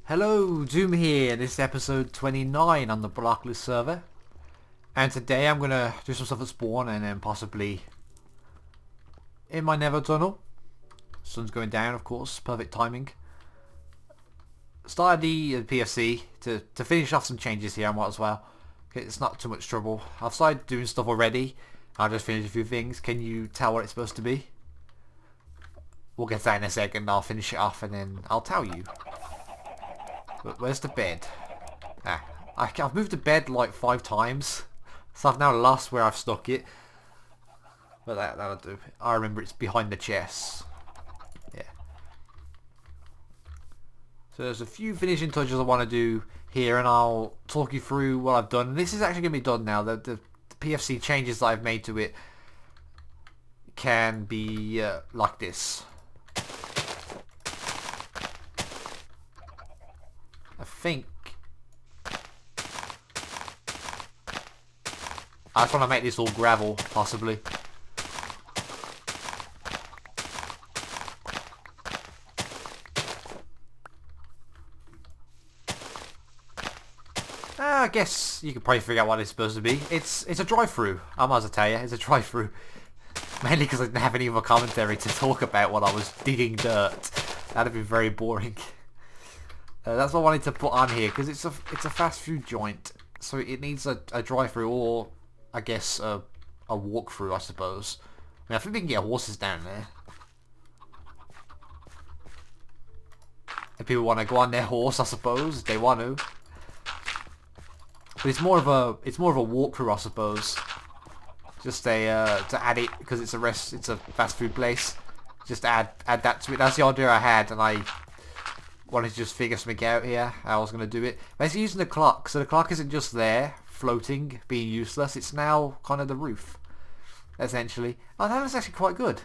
Hello, Doom here. This is episode 29 on the BlocLIST server. And today I'm going to do some stuff at spawn and then possibly in my nether tunnel. Sun's going down, of course. Perfect timing. Started the PFC to finish off some changes here. I might as well. Okay, it's not too much trouble. I've started doing stuff already. I'll just finish a few things. Can you tell what it's supposed to be? We'll get to that in a second. I'll finish it off and then I'll tell you. But where's the bed? I've moved the bed like 5 times, so I've now lost where I've stuck it. But that'll do. I remember it's behind the chest. Yeah. So there's a few finishing touches I want to do here, and I'll talk you through what I've done. And this is actually going to be done now. The PFC changes that I've made to it can be like this. I think I just want to make this all gravel, possibly. I guess you could probably figure out what it's supposed to be. It's a drive-through. I might as well tell you, it's a drive-through. Mainly because I didn't have any other commentary to talk about while I was digging dirt. That'd be very boring. That's what I wanted to put on here because it's a fast food joint, so it needs a drive-through or I guess a walk-through, I suppose. I mean, I think we can get horses down there. If people want to go on their horse, I suppose if they want to. But it's more of a walk-through, I suppose. Just to add it because it's a fast food place. Just add that to it. That's the idea I had, and I wanted to just figure something out here, how I was going to do it. Basically using the clock, so the clock isn't just there, floating, being useless, it's now kind of the roof, essentially. Oh, that was actually quite good.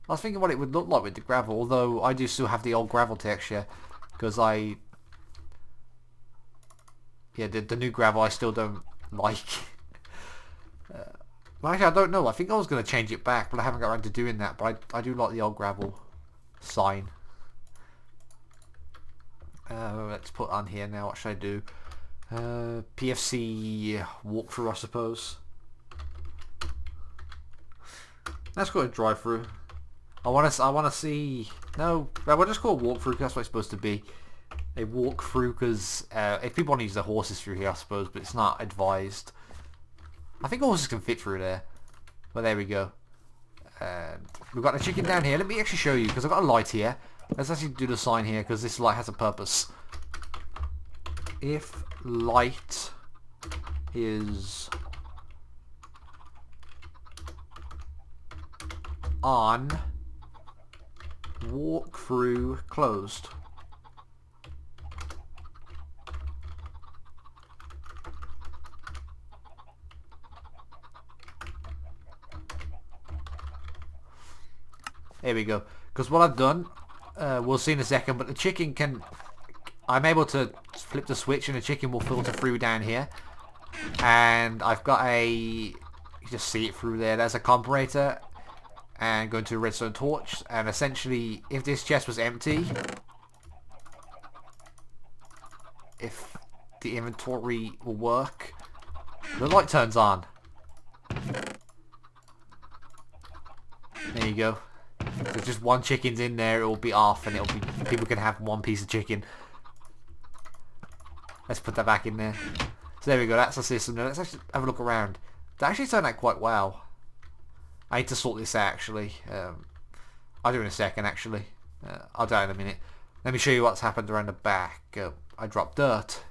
I was thinking what it would look like with the gravel, although I do still have the old gravel texture, because the new gravel I still don't like. Well, actually, I don't know, I think I was going to change it back, but I haven't got around to doing that, but I do like the old gravel sign. Let's put on here now. What should I do? PFC walkthrough, I suppose. Let's go to drive-through. I want to see. No, we'll just call it walkthrough because that's what it's supposed to be. A walkthrough because if people want to use their horses through here, I suppose, but it's not advised. I think horses can fit through there. But there we go. And we've got the chicken down here. Let me actually show you because I've got a light here. Let's actually do the sign here because this light has a purpose. If light is on, walk through closed. There we go. Because what I've done, we'll see in a second, but the chicken can... I'm able to flip the switch and the chicken will filter through down here. And I've got a... You just see it through there. There's a comparator. And go into a redstone torch. And essentially, if this chest was empty... If the inventory will work... The light turns on. There you go. There's just one chicken's in there, it will be off and it'll be people can have one piece of chicken. Let's put that back in there. So there we go, that's the system. Now let's actually have a look around. That actually turned out quite well. I need to sort this out actually. I'll do it in a second actually. I'll do it in a minute. Let me show you what's happened around the back. I dropped dirt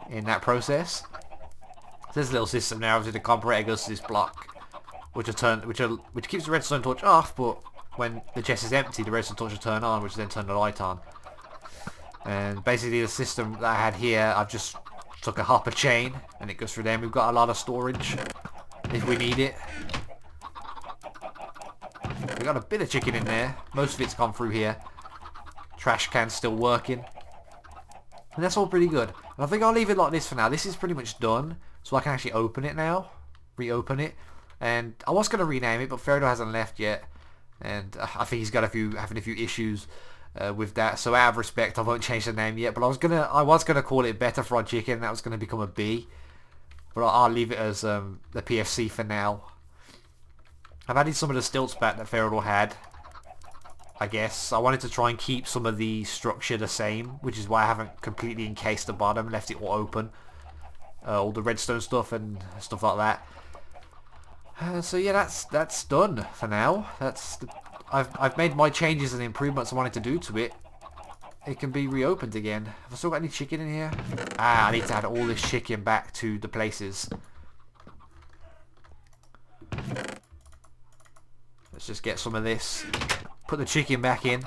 in that process. So there's a little system now. Obviously the comparator goes to this block. Which keeps the redstone torch off, but when the chest is empty, the redstone torch will turn on, which then turn the light on. And basically, the system that I had here, I've just took a hopper chain, and it goes through there. We've got a lot of storage if we need it. We've got a bit of chicken in there. Most of it's gone through here. Trash can's still working, and that's all pretty good. And I think I'll leave it like this for now. This is pretty much done, so I can actually open it now, reopen it. And I was going to rename it, but Ferdo hasn't left yet, and I think he's got having a few issues. with that. So out of respect, I won't change the name yet. But I was gonna call it Better Fried Chicken. That was gonna become a B. But I'll leave it as the PFC for now. I've added some of the stilts back that Feral had. I guess I wanted to try and keep some of the structure the same, which is why I haven't completely encased the bottom, left it all open. All the redstone stuff and stuff like that. So yeah, that's done for now. I've made my changes and improvements I wanted to do to it. It can be reopened again. Have I still got any chicken in here? I need to add all this chicken back to the places. Let's just get some of this. Put the chicken back in.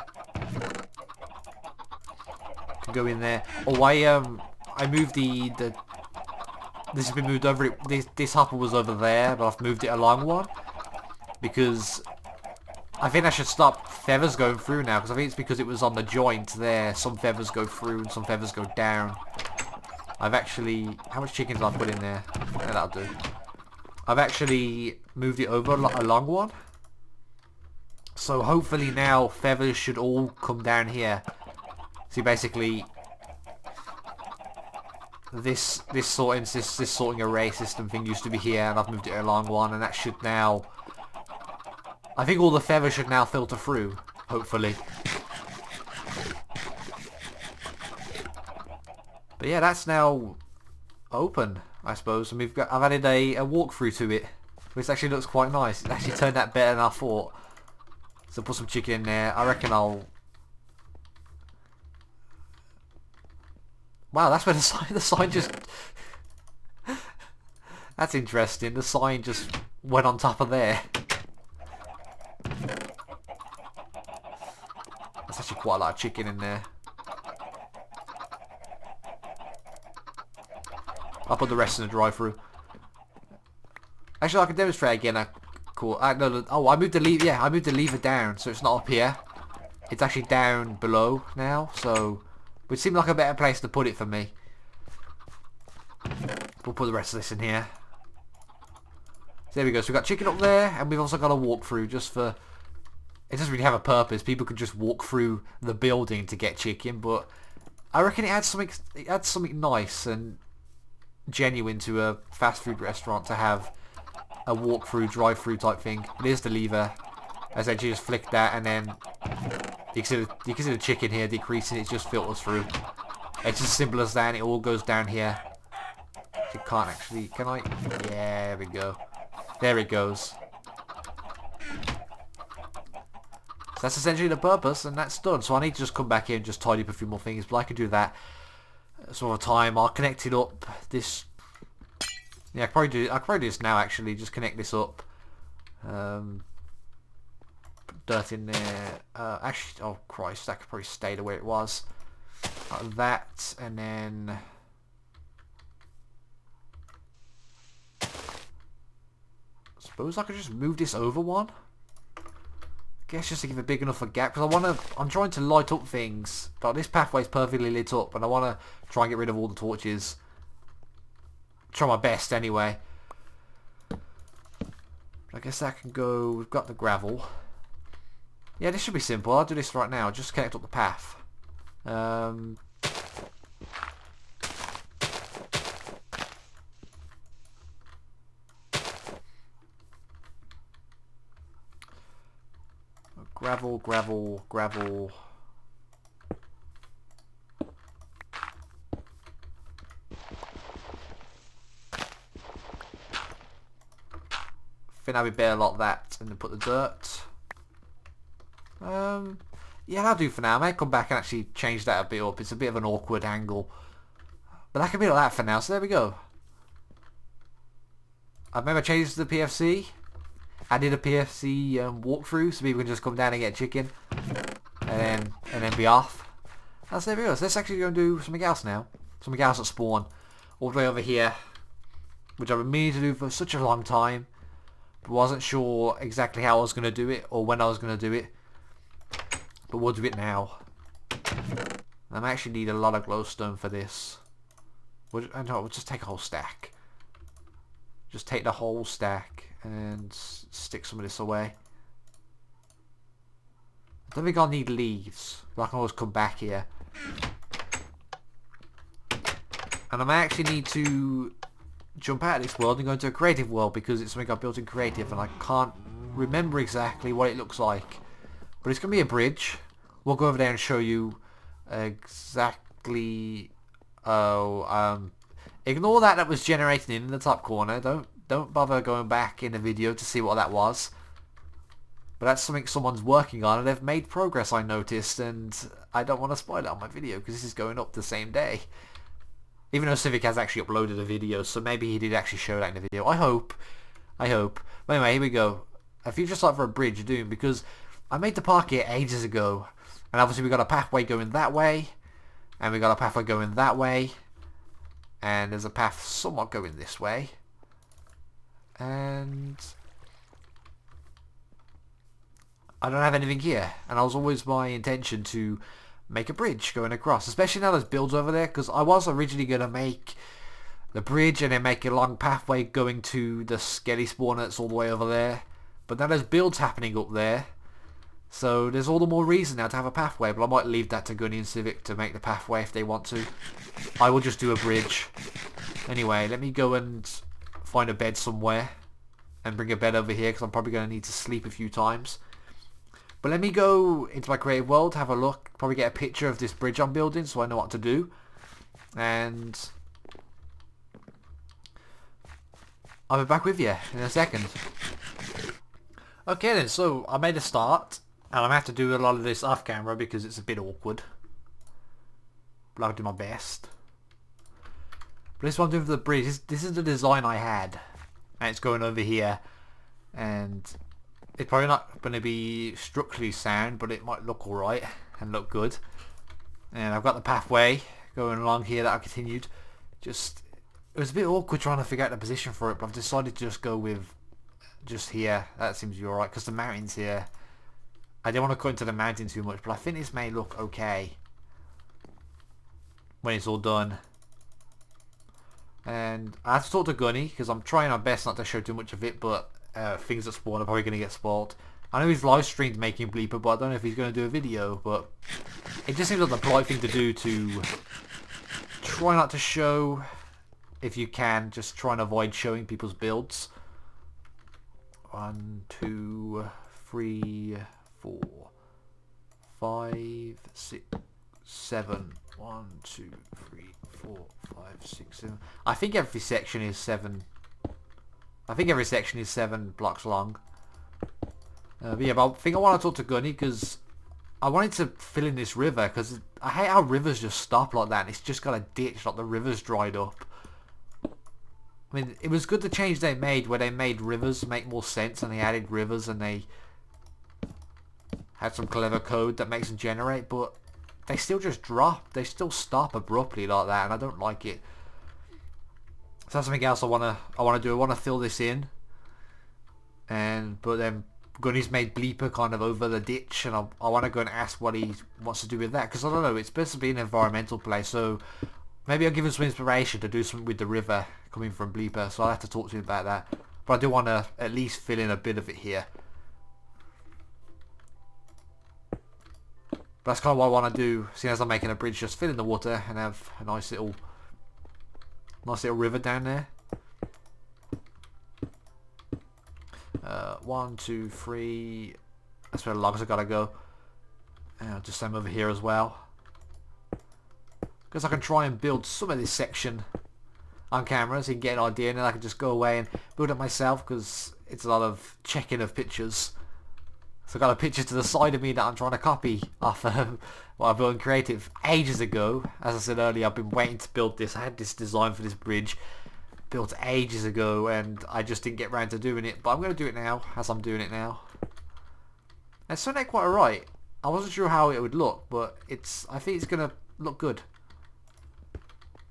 Go in there. Oh, I moved the this has been moved over. This hopper was over there, but I've moved it along one because I think I should stop feathers going through now, because I think it's because it was on the joint there. Some feathers go through and some feathers go down. I've actually... How much chicken did I put in there? Yeah, that'll do. I've actually moved it over along one. So hopefully now feathers should all come down here. See, basically this sorting array system thing used to be here, and I've moved it along one, and that should now... I think all the feathers should now filter through, hopefully. But yeah, that's now open, I suppose, and I've added a walkthrough to it, which actually looks quite nice. It actually turned out better than I thought. So put some chicken in there. I reckon I'll... Wow, that's where the sign just... That's interesting. The sign just went on top of there. That's actually quite a lot of chicken in there. I'll put the rest in the drive-through. Actually, I can demonstrate again. Cool. No, oh, I moved the lever. Yeah, I moved the lever down, so it's not up here. It's actually down below now. So, which seemed like a better place to put it for me. We'll put the rest of this in here. So there we go. So we've got chicken up there, and we've also got a walkthrough just for... It doesn't really have a purpose. People could just walk through the building to get chicken, but I reckon it adds something nice and genuine to a fast food restaurant to have a walk-through, drive-through type thing. There's the lever. Essentially just flick that, and then you can see the chicken here decreasing. It just filters through. It's as simple as that, and it all goes down here. You can't actually... Can I? Yeah, there we go. There it goes. So that's essentially the purpose, and that's done. So I need to just come back here and just tidy up a few more things, but I can do that some other time. I'll connect it up. This... Yeah, I can probably do this now, actually. Just connect this up. Put dirt in there. Actually, oh Christ, that could probably stay the way it was. Like that, and then... Suppose I could just move this over one. Guess just to give a big enough a gap, because I'm trying to light up things. But this pathway is perfectly lit up, and I want to try and get rid of all the torches. Try my best anyway. I guess that can go. We've got the gravel. Yeah, this should be simple. I'll do this right now. Just connect up the path. Gravel, gravel, gravel. I think I'd be better like that, and then put the dirt. Yeah, that'll do for now. I may come back and actually change that a bit up. It's a bit of an awkward angle, but that can be like that for now. So there we go. I've made my changes to the PFC. Added a PFC walkthrough so people can just come down and get chicken, and then be off. That's there we go. So let's actually go and do something else now. Something else at spawn, all the way over here, which I've been meaning to do for such a long time, but wasn't sure exactly how I was going to do it or when I was going to do it. But we'll do it now. I actually need a lot of glowstone for this. We'll just take a whole stack. Just take the whole stack and stick some of this away. I don't think I'll need leaves, but I can always come back here. And I may actually need to jump out of this world and go into a creative world because it's something I built in creative and I can't remember exactly what it looks like. But it's going to be a bridge. We'll go over there and show you exactly... ignore that was generated in the top corner. Don't bother going back in the video to see what that was. But that's something someone's working on and they've made progress, I noticed, and I don't want to spoil it on my video because this is going up the same day. Even though Civic has actually uploaded a video, so maybe he did actually show that in the video. I hope. But anyway, here we go. A future site for a bridge, doing, because I made the park here ages ago. And obviously we got a pathway going that way. And we got a pathway going that way. And there's a path somewhat going this way. And I don't have anything here. And it was always my intention to make a bridge going across, especially now there's builds over there, because I was originally going to make the bridge and then make a long pathway going to the skelly spawn that's all the way over there, but now there's builds happening up there, so there's all the more reason now to have a pathway. But I might leave that to Gunny and Civic to make the pathway if they want to. I will just do a bridge. Anyway, let me go and find a bed somewhere and bring a bed over here because I'm probably going to need to sleep a few times. But let me go into my creative world, have a look, probably get a picture of this bridge I'm building so I know what to do. And I'll be back with you in a second. Okay then, so I made a start, and I'm going to have to do a lot of this off camera because it's a bit awkward. But I'll do my best. But this is what I'm doing for the bridge. This is the design I had. And it's going over here. And it's probably not going to be structurally sound, but it might look alright and look good. And I've got the pathway going along here that I continued. It was a bit awkward trying to figure out the position for it, but I've decided to just go with just here. That seems to be alright, because the mountains here, I don't want to cut into the mountain too much, but I think this may look okay when it's all done. And I have to talk to Gunny, because I'm trying my best not to show too much of it, but things that spawn are probably going to get spoiled. I know he's live streamed making Bleeper, but I don't know if he's going to do a video, but it just seems like the polite thing to do, to try not to show, if you can, just try and avoid showing people's builds. 1, 2, 3, 4, 5, 6, 7. 1, 2, 3, 4, 5, 6, 7. I think every section is 7. I think every section is 7 blocks long. But yeah, but I think I want to talk to Gunny because I wanted to fill in this river, because I hate how rivers just stop like that and it's just got a ditch, like the river's dried up. I mean, it was good the change they made where they made rivers make more sense, and they added rivers and they had some clever code that makes them generate, but they still just drop. They still stop abruptly like that, and I don't like it. So that's something else I wanna do. I wanna fill this in, but then Gunny's made Bleeper kind of over the ditch, and I want to go and ask what he wants to do with that, because I don't know, it's supposed to be an environmental place, so maybe I'll give him some inspiration to do something with the river coming from Bleeper, so I'll have to talk to him about that. But I do want to at least fill in a bit of it here. But that's kind of what I want to do, seeing as I'm making a bridge, just fill in the water and have a nice little river down there. 1, 2, 3. That's where the logs have got to go. And I'll just send them over here as well, because I can try and build some of this section on camera so you can get an idea, and then I can just go away and build it myself, because it's a lot of checking of pictures. So I've got a picture to the side of me that I'm trying to copy off what I built in Creative ages ago. As I said earlier, I've been waiting to build this. I had this design for this bridge built ages ago, and I just didn't get around to doing it. But I'm going to do it now, as I'm doing it now. It's turned out quite alright. I wasn't sure how it would look, but I think it's going to look good.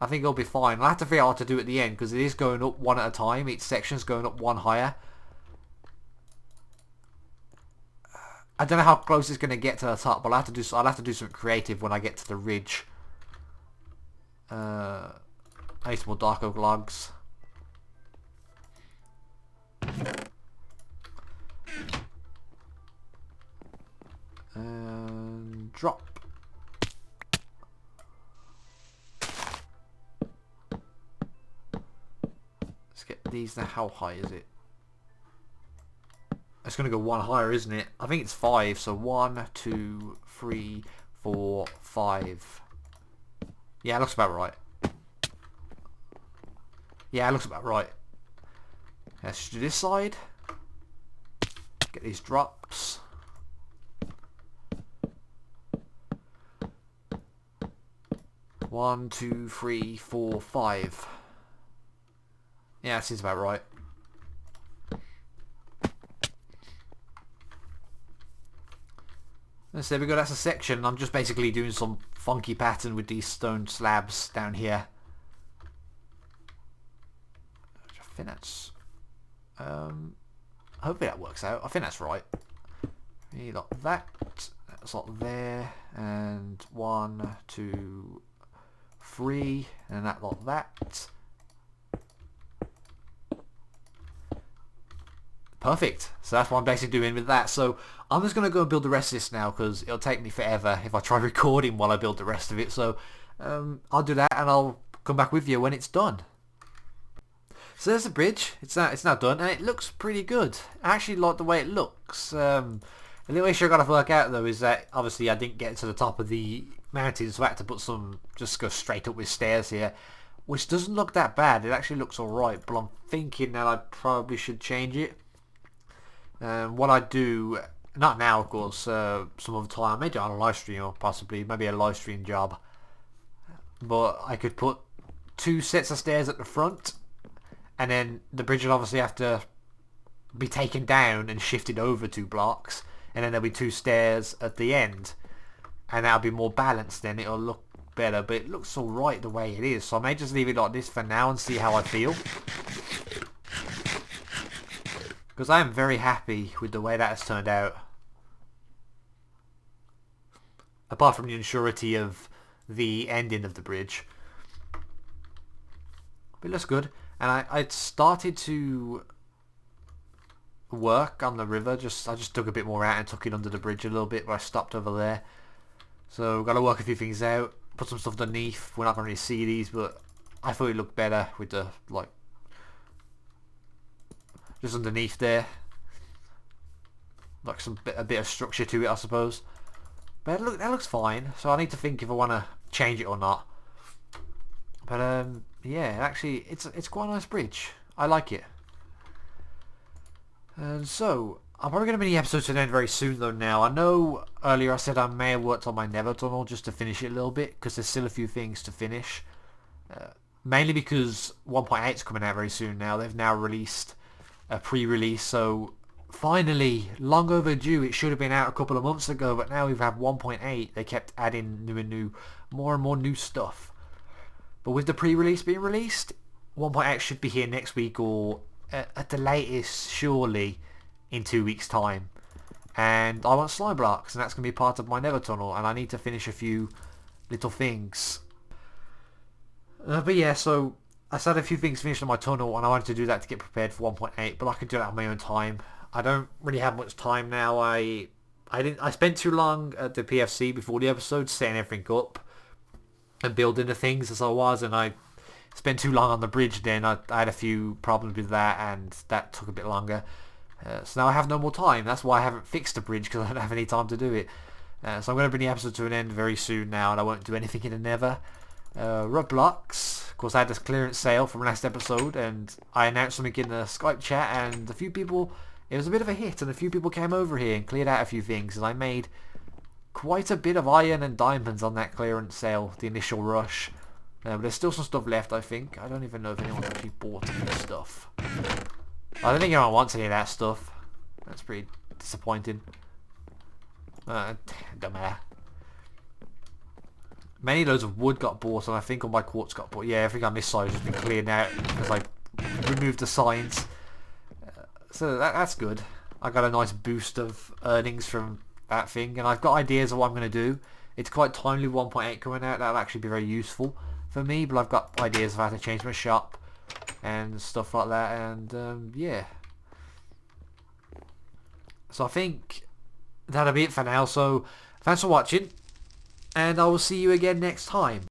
I think it'll be fine. I'll have to figure out what to do at the end, because it is going up one at a time. Each section's going up one higher. I don't know how close it's going to get to the top, but I'll have to do something creative when I get to the ridge. I need some more dark oak logs. And drop. Let's get these now. How high is it? It's going to go one higher, isn't it? I think it's 5. So 1, 2, 3, 4, 5. Yeah, it looks about right. Yeah, it looks about right. Let's do this side. Get these drops. One, 2, 3, 4, 5. Yeah, that seems about right. So there we go, that's a section. I'm just basically doing some funky pattern with these stone slabs down here. I think that's... hopefully that works out. I think that's right. You got that. That's like there. And 1, 2, 3. And that like that. Perfect. So that's what I'm basically doing with that. So I'm just going to go and build the rest of this now because it'll take me forever if I try recording while I build the rest of it. So I'll do that and I'll come back with you when it's done. So there's the bridge. It's now done and it looks pretty good. I actually like the way it looks. The little issue I've got to work out though is that obviously I didn't get to the top of the mountain, so I had to put some, just go straight up with stairs here, which doesn't look that bad. It actually looks alright, but I'm thinking that I probably should change it. What I do, not now of course, some other time, maybe on a live stream or possibly maybe a live stream job, but I could put 2 sets of stairs at the front and then the bridge would obviously have to be taken down and shifted over 2 blocks, and then there'll be 2 stairs at the end, and that'll be more balanced, then it'll look better, but it looks alright the way it is, so I may just leave it like this for now and see how I feel. Because I am very happy with the way that has turned out. Apart from the unsurety of the ending of the bridge. But it looks good. And I started to work on the river. I just took a bit more out and took it under the bridge a little bit, but I stopped over there. So got to work a few things out. Put some stuff underneath. We're not going to really see these, but I thought it looked better with the, like, just underneath there, like a bit of structure to it, I suppose. But that looks fine. So I need to think if I want to change it or not. But yeah, actually, it's quite a nice bridge. I like it. And so I'm probably going to bring the episode to an end very soon, though. Now I know earlier I said I may have worked on my Nether tunnel just to finish it a little bit because there's still a few things to finish. Mainly because 1.8 is coming out very soon. Now they've now released a pre-release, so finally, long overdue. It should have been out a couple of months ago, but now we've had 1.8. They kept adding more and more new stuff. But with the pre-release being released, 1.8 should be here next week, or at the latest, surely, in 2 weeks' time. And I want slime blocks, and that's going to be part of my Nether tunnel, and I need to finish a few little things. But yeah, so I still had a few things finished on my tunnel, and I wanted to do that to get prepared for 1.8, but I could do that on my own time. I don't really have much time now. I spent too long at the PFC before the episode setting everything up and building the things as I was, and I spent too long on the bridge then. I had a few problems with that, and that took a bit longer. So now I have no more time. That's why I haven't fixed the bridge, because I don't have any time to do it. So I'm going to bring the episode to an end very soon now, and I won't do anything in the Nether. Roblox, of course, I had this clearance sale from last episode, and I announced something in the Skype chat, and a few people, it was a bit of a hit, and a few people came over here and cleared out a few things, and I made quite a bit of iron and diamonds on that clearance sale, the initial rush. But there's still some stuff left, I think. I don't even know if anyone actually bought any stuff. I don't think anyone wants any of that stuff. That's pretty disappointing. Don't matter. Many loads of wood got bought, and I think all my quartz got bought. Yeah, everything on this side has been cleared out because I removed the signs. So that's good. I got a nice boost of earnings from that thing, and I've got ideas of what I'm going to do. It's quite timely, 1.8 coming out. That'll actually be very useful for me, but I've got ideas of how to change my shop and stuff like that, and yeah. So I think that'll be it for now. So thanks for watching, and I will see you again next time.